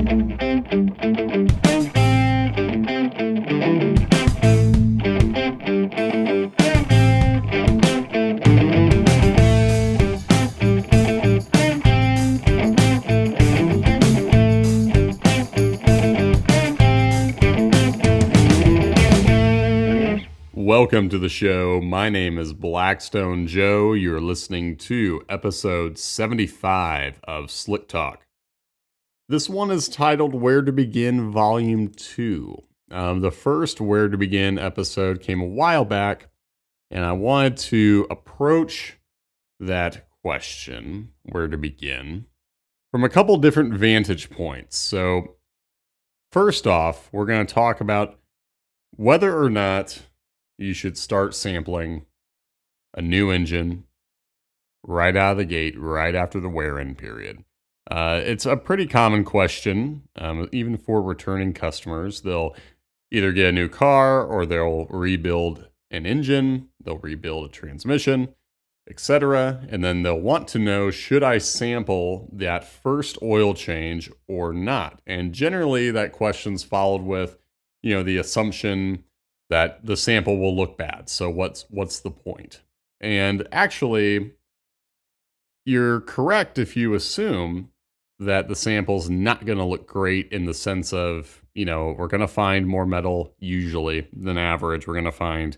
Welcome to the show. My name is Blackstone Joe. You're listening to episode 75 of Slick Talk. This one is titled Where to Begin Volume 2. The first Where to Begin episode came a while back, and I wanted to approach that question, where to begin, from a couple different vantage points. So, first off, we're going to talk about whether or not you should start sampling a new engine right out of the gate, right after the wear-in period. It's a pretty common question, even for returning customers. They'll either get a new car or they'll rebuild an engine, they'll rebuild a transmission, etc. And then they'll want to know, should I sample that first oil change or not? And generally that question's followed with, the assumption that the sample will look bad. So what's the point? And actually, you're correct if you assume that the sample's not going to look great in the sense of, we're going to find more metal usually than average. We're going to find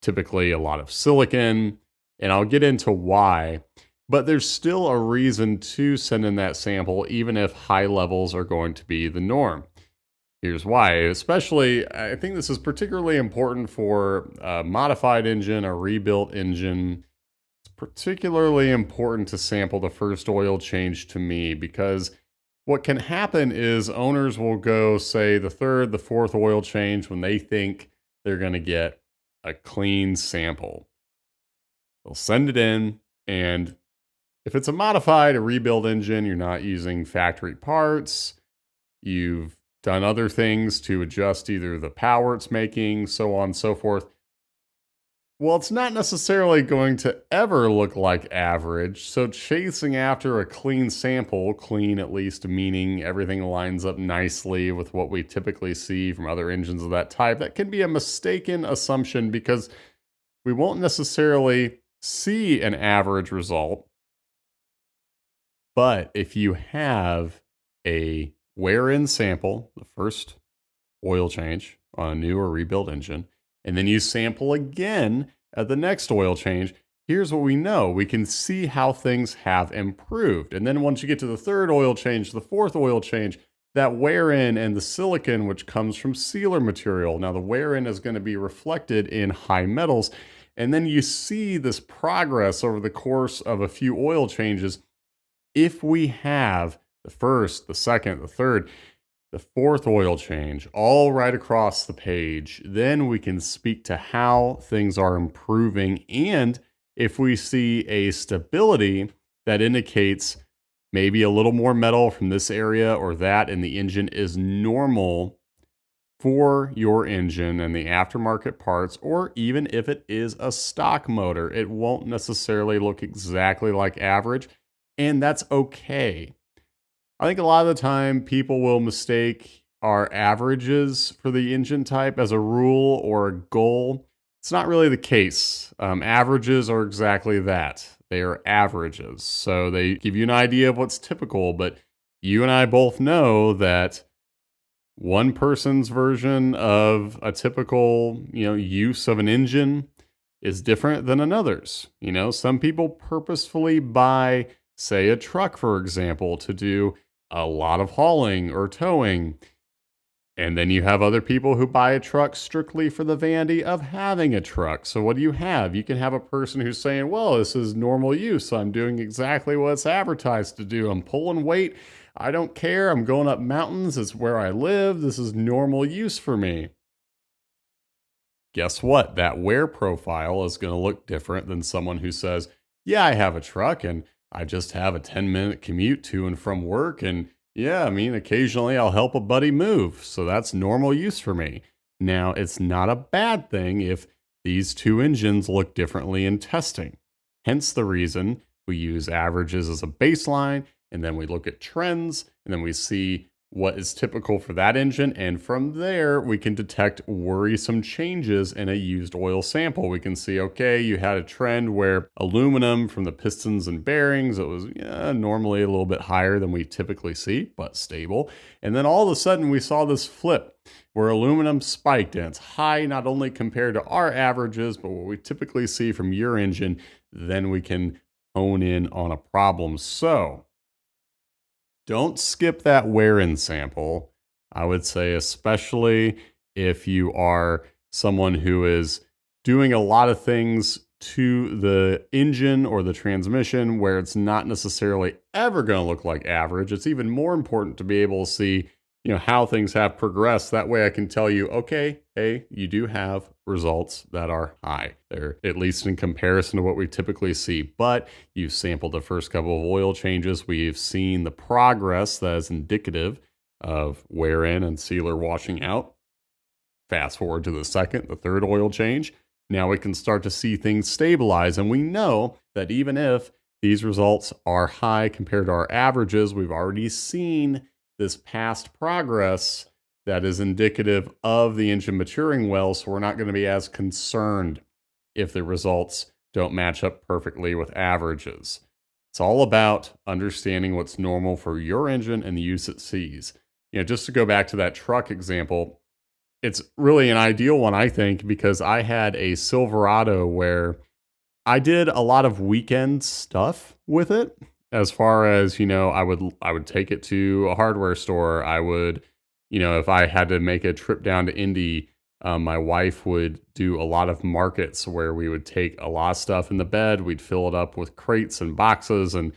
typically a lot of silicon, and I'll get into why. But there's still a reason to send in that sample, even if high levels are going to be the norm. Here's why. Especially, I think this is particularly important for a modified engine, a rebuilt engine. It's particularly important to sample the first oil change to me, because what can happen is owners will go, say, the third, the fourth oil change when they think they're going to get a clean sample. They'll send it in, and if it's a modified, a rebuilt engine, you're not using factory parts, you've done other things to adjust either the power it's making, so on and so forth. Well, it's not necessarily going to ever look like average, so chasing after a clean sample, clean at least meaning everything lines up nicely with what we typically see from other engines of that type, that can be a mistaken assumption because we won't necessarily see an average result. But if you have a wear-in sample, the first oil change on a new or rebuilt engine, and then you sample again at the next oil change, here's what we know. We can see how things have improved. And then once you get to the third oil change, the fourth oil change, that wear-in and the silicon, which comes from sealer material. Now, the wear-in is going to be reflected in high metals. And then you see this progress over the course of a few oil changes. If we have the first, the second, the third, the fourth oil change, all right across the page, then we can speak to how things are improving. And if we see a stability that indicates maybe a little more metal from this area or that, and the engine is normal for your engine and the aftermarket parts, or even if it is a stock motor, it won't necessarily look exactly like average, and that's okay. I think a lot of the time people will mistake our averages for the engine type as a rule or a goal. It's not really the case. Averages are exactly that. They are averages. So they give you an idea of what's typical, but you and I both know that one person's version of a typical, use of an engine is different than another's. Some people purposefully buy, say, a truck, for example, to do a lot of hauling or towing. And then you have other people who buy a truck strictly for the vanity of having a truck. So what do you have? You can have a person who's saying, well, this is normal use. So I'm doing exactly what it's advertised to do. I'm pulling weight. I don't care. I'm going up mountains. It's where I live. This is normal use for me. Guess what? That wear profile is going to look different than someone who says, yeah, I have a truck and I just have a 10-minute commute to and from work. And yeah, occasionally I'll help a buddy move. So that's normal use for me. Now, it's not a bad thing if these two engines look differently in testing. Hence the reason we use averages as a baseline, and then we look at trends, and then we see what is typical for that engine. And from there, we can detect worrisome changes in a used oil sample. We can see, okay, you had a trend where aluminum from the pistons and bearings, it was normally a little bit higher than we typically see, but stable. And then all of a sudden, we saw this flip where aluminum spiked and it's high not only compared to our averages, but what we typically see from your engine. Then we can hone in on a problem. So, don't skip that wear in sample. I would say, especially if you are someone who is doing a lot of things to the engine or the transmission where it's not necessarily ever going to look like average. It's even more important to be able to see, how things have progressed. That way I can tell you, okay, hey, you do have results that are high. They're at least in comparison to what we typically see. But you've sampled the first couple of oil changes. We've seen the progress that is indicative of wear in and sealer washing out. Fast forward to the second, the third oil change. Now we can start to see things stabilize. And we know that even if these results are high compared to our averages, we've already seen this past progress that is indicative of the engine maturing well. So we're not going to be as concerned if the results don't match up perfectly with averages. It's all about understanding what's normal for your engine and the use it sees. Just to go back to that truck example, it's really an ideal one, I think, because I had a Silverado where I did a lot of weekend stuff with it. As far as, I would take it to a hardware store. I would, if I had to make a trip down to Indy, my wife would do a lot of markets where we would take a lot of stuff in the bed. We'd fill it up with crates and boxes, and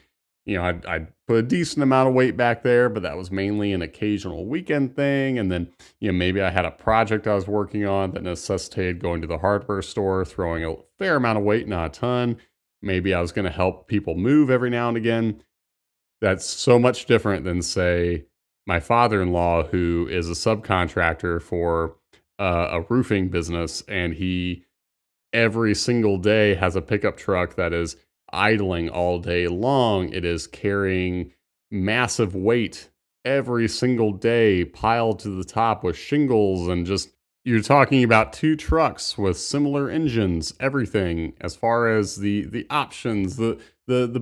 I'd put a decent amount of weight back there, but that was mainly an occasional weekend thing. And then, maybe I had a project I was working on that necessitated going to the hardware store, throwing a fair amount of weight, not a ton. Maybe I was going to help people move every now and again. That's so much different than, say, my father-in-law, who is a subcontractor for a roofing business, and he every single day has a pickup truck that is idling all day long. It is carrying massive weight every single day, piled to the top with shingles, and just you're talking about two trucks with similar engines, everything as far as the options, the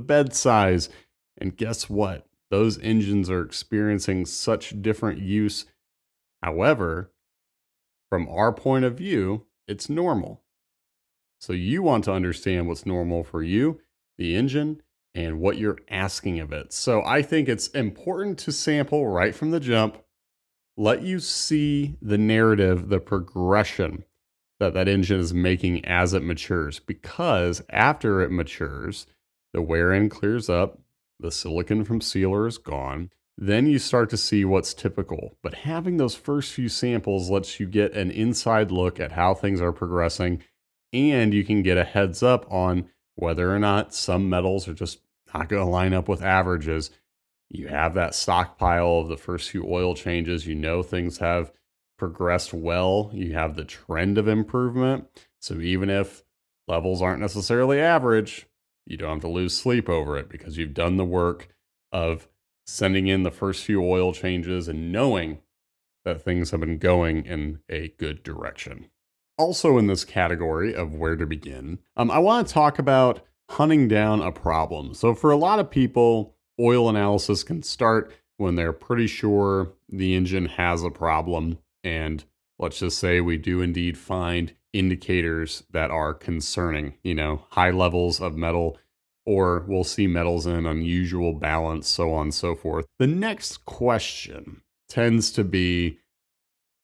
bed size. And guess what? Those engines are experiencing such different use. However, from our point of view, it's normal. So you want to understand what's normal for you, the engine, and what you're asking of it. So I think it's important to sample right from the jump, let you see the narrative, the progression that engine is making as it matures. Because after it matures, the wear in clears up, the silicon from sealer is gone. Then you start to see what's typical. But having those first few samples lets you get an inside look at how things are progressing, and you can get a heads up on whether or not some metals are just not going to line up with averages. You have that stockpile of the first few oil changes. Things have progressed well. You have the trend of improvement. So even if levels aren't necessarily average, you don't have to lose sleep over it because you've done the work of sending in the first few oil changes and knowing that things have been going in a good direction. Also, in this category of where to begin, I want to talk about hunting down a problem. So, for a lot of people, oil analysis can start when they're pretty sure the engine has a problem. And let's just say we do indeed find indicators that are concerning, high levels of metal, or we'll see metals in unusual balance, so on and so forth. The next question tends to be,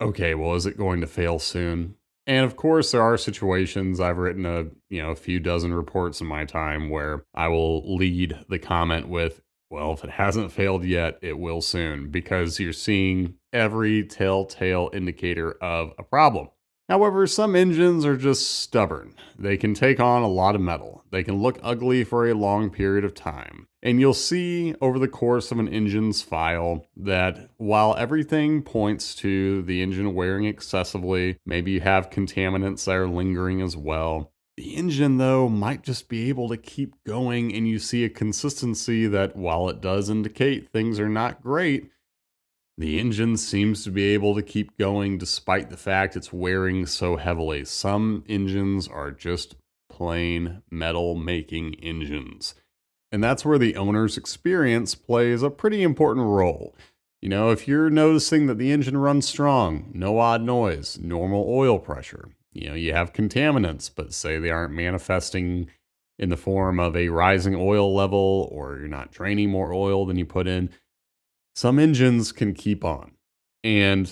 okay, well, is it going to fail soon? And of course, there are situations. I've written a few dozen reports in my time where I will lead the comment with, well, if it hasn't failed yet, it will soon, because you're seeing every telltale indicator of a problem. However, some engines are just stubborn. They can take on a lot of metal. They can look ugly for a long period of time. And you'll see over the course of an engine's file that while everything points to the engine wearing excessively, maybe you have contaminants that are lingering as well. The engine, though, might just be able to keep going, and you see a consistency that while it does indicate things are not great, The engine seems to be able to keep going despite the fact it's wearing so heavily. Some engines are just plain metal making engines. And that's where the owner's experience plays a pretty important role. If you're noticing that the engine runs strong, no odd noise, normal oil pressure, you have contaminants, but say they aren't manifesting in the form of a rising oil level or you're not draining more oil than you put in, some engines can keep on. And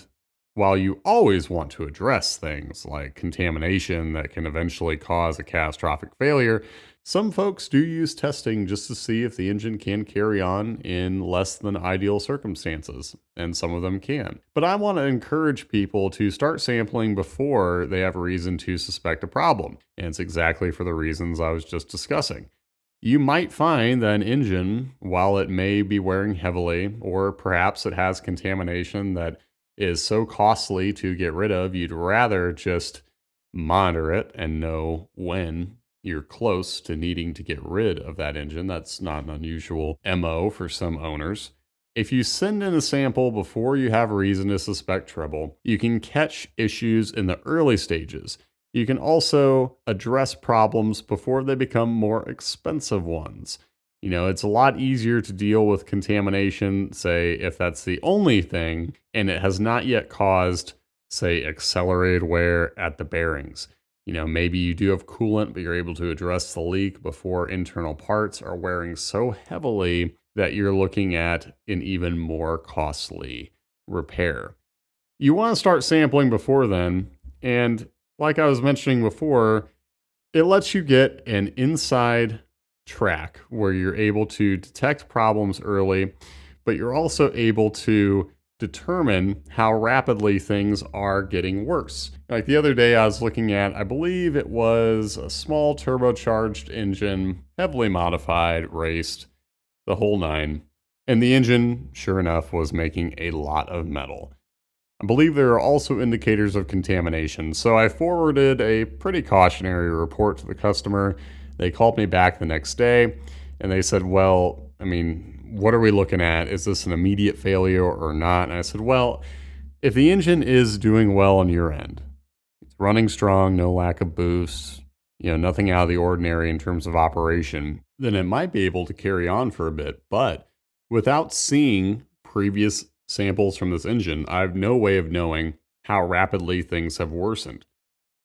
while you always want to address things like contamination that can eventually cause a catastrophic failure, some folks do use testing just to see if the engine can carry on in less than ideal circumstances, and some of them can. But I want to encourage people to start sampling before they have reason to suspect a problem, and it's exactly for the reasons I was just discussing. You might find that an engine, while it may be wearing heavily, or perhaps it has contamination that is so costly to get rid of, you'd rather just monitor it and know when you're close to needing to get rid of that engine. That's not an unusual MO for some owners. If you send in a sample before you have reason to suspect trouble, you can catch issues in the early stages. You can also address problems before they become more expensive ones. It's a lot easier to deal with contamination, say, if that's the only thing, and it has not yet caused, say, accelerated wear at the bearings. Maybe you do have coolant, but you're able to address the leak before internal parts are wearing so heavily that you're looking at an even more costly repair. You want to start sampling before then, and like I was mentioning before, it lets you get an inside track where you're able to detect problems early, but you're also able to determine how rapidly things are getting worse. Like the other day, I was looking at, I believe it was a small turbocharged engine, heavily modified, raced, the whole nine. And the engine, sure enough, was making a lot of metal. I believe there are also indicators of contamination, so I forwarded a pretty cautionary report to the customer. They called me back the next day, and they said, well, what are we looking at? Is this an immediate failure or not? And I said, well, if the engine is doing well on your end, it's running strong, no lack of boost, nothing out of the ordinary in terms of operation, then it might be able to carry on for a bit. But without seeing previous samples from this engine, I have no way of knowing how rapidly things have worsened.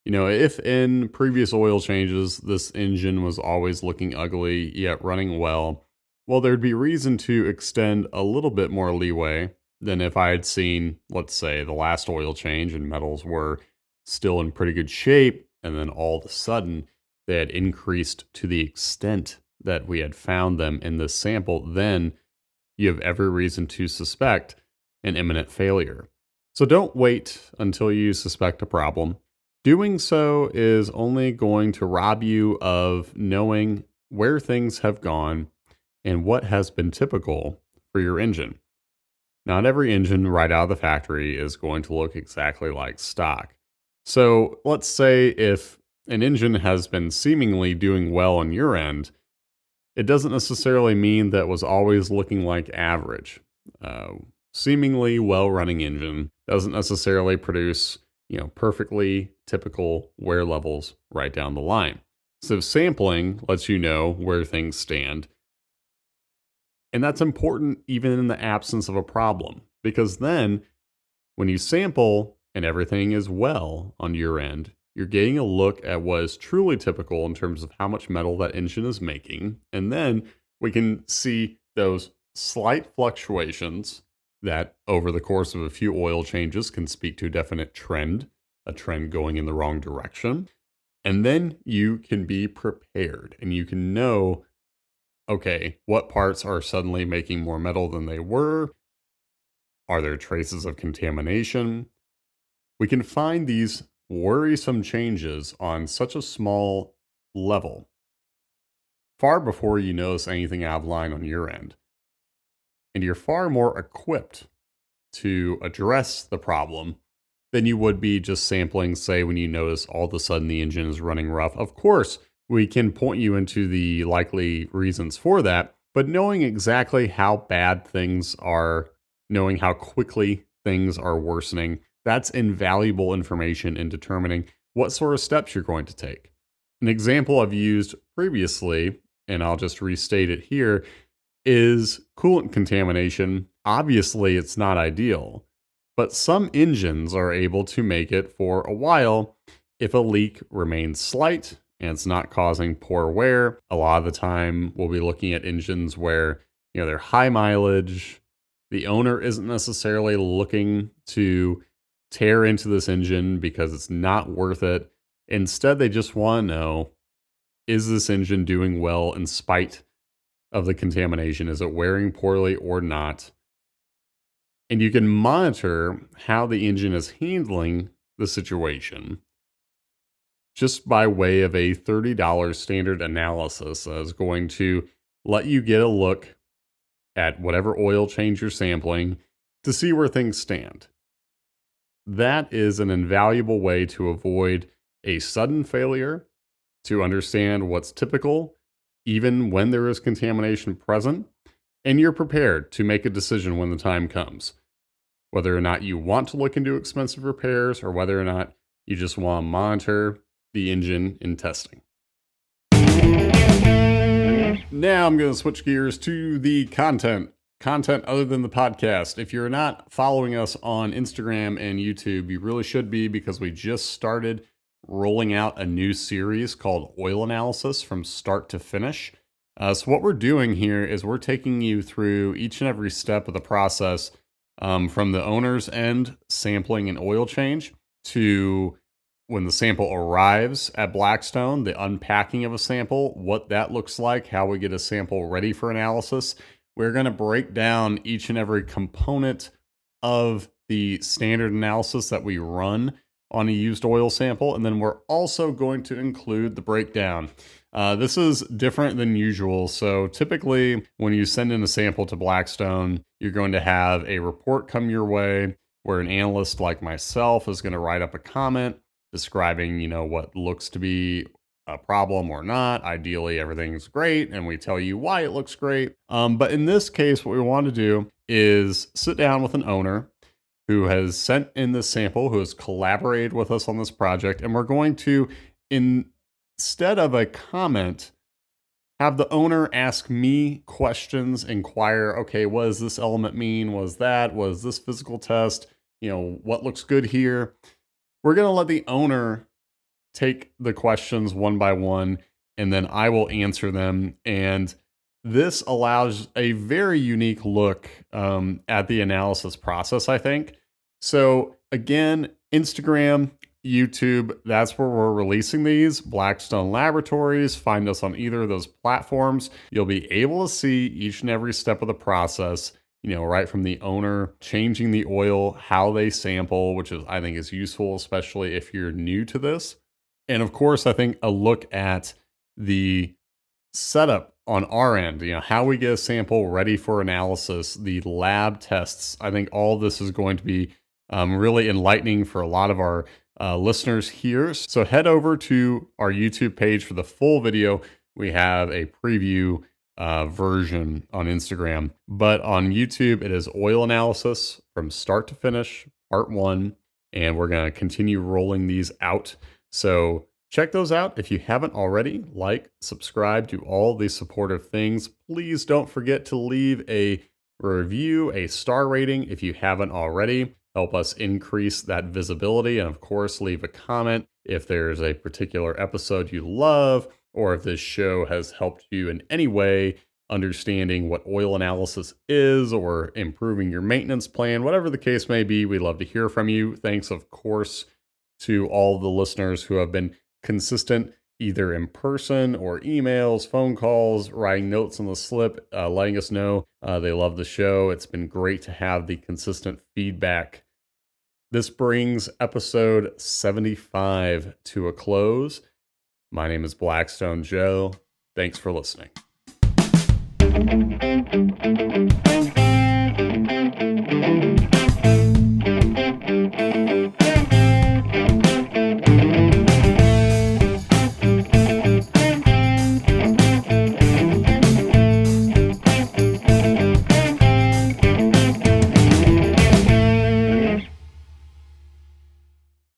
If in previous oil changes, this engine was always looking ugly, yet running well, there'd be reason to extend a little bit more leeway than if I had seen, let's say, the last oil change and metals were still in pretty good shape, and then all of a sudden they had increased to the extent that we had found them in this sample. Then you have every reason to suspect an imminent failure. So don't wait until you suspect a problem. Doing so is only going to rob you of knowing where things have gone and what has been typical for your engine. Not every engine right out of the factory is going to look exactly like stock. So let's say if an engine has been seemingly doing well on your end, it doesn't necessarily mean that it was always looking like average. Seemingly well-running engine doesn't necessarily produce, perfectly typical wear levels right down the line. So sampling lets you know where things stand. And that's important even in the absence of a problem, because then when you sample and everything is well on your end, you're getting a look at what is truly typical in terms of how much metal that engine is making. And then we can see those slight fluctuations that over the course of a few oil changes can speak to a definite trend, a trend going in the wrong direction. And then you can be prepared and you can know, okay, what parts are suddenly making more metal than they were? Are there traces of contamination? We can find these worrisome changes on such a small level far before you notice anything out of line on your end. And you're far more equipped to address the problem than you would be just sampling, say, when you notice all of a sudden the engine is running rough. Of course, we can point you into the likely reasons for that, but knowing exactly how bad things are knowing how quickly things are worsening. That's invaluable information in determining what sort of steps you're going to take. An example I've used previously, and I'll just restate it here, is coolant contamination. Obviously, it's not ideal, but some engines are able to make it for a while if a leak remains slight and it's not causing poor wear. A lot of the time, we'll be looking at engines where, they're high mileage. The owner isn't necessarily looking to tear into this engine because it's not worth it. Instead, they just want to know, is this engine doing well in spite of the contamination? Is it wearing poorly or not? And you can monitor how the engine is handling the situation just by way of a $30 standard analysis that is going to let you get a look at whatever oil change you're sampling to see where things stand. That is an invaluable way to avoid a sudden failure, to understand what's typical, even when there is contamination present, and you're prepared to make a decision when the time comes. Whether or not you want to look into expensive repairs or whether or not you just want to monitor the engine in testing. Now I'm going to switch gears to the content other than the podcast. If you're not following us on Instagram and YouTube, you really should be, because we just started rolling out a new series called Oil Analysis from Start to Finish. So what we're doing here is we're taking you through each and every step of the process, from the owner's end, sampling an oil change, to when the sample arrives at Blackstone, the unpacking of a sample, what that looks like, how we get a sample ready for analysis. We're going to break down each and every component of the standard analysis that we run on a used oil sample, and then we're also going to include the breakdown. This is different than usual. So typically, when you send in a sample to Blackstone, you're going to have a report come your way where an analyst like myself is going to write up a comment describing, what looks to be a problem or not. Ideally, everything's great, and we tell you why it looks great. But in this case, what we want to do is sit down with an owner who has sent in this sample, who has collaborated with us on this project, and we're going to, instead of a comment, have the owner ask me questions, inquire, okay, what does this element mean? Was this physical test? What looks good here? We're going to let the owner take the questions one by one, and then I will answer them. And this allows a very unique look at the analysis process, I think. So again, Instagram, YouTube, that's where we're releasing these. Blackstone Laboratories, find us on either of those platforms. You'll be able to see each and every step of the process, right from the owner changing the oil, how they sample, which I think is useful, especially if you're new to this. And of course, I think a look at the setup on our end, how we get a sample ready for analysis, the lab tests. I think all this is going to be really enlightening for a lot of our listeners here. So head over to our YouTube page for the full video. We have a preview version on Instagram, but on YouTube, it is Oil Analysis from Start to Finish, Part 1, and we're going to continue rolling these out. So check those out. If you haven't already, subscribe, do all these supportive things. Please don't forget to leave a review, a star rating if you haven't already. Help us increase that visibility. And of course, leave a comment if there's a particular episode you love, or if this show has helped you in any way understanding what oil analysis is or improving your maintenance plan, whatever the case may be. We'd love to hear from you. Thanks, of course, to all the listeners who have been consistent, either in person or emails, phone calls, writing notes on the slip, letting us know they love the show. It's been great to have the consistent feedback. This brings episode 75 to a close. My name is Blackstone Joe. Thanks for listening.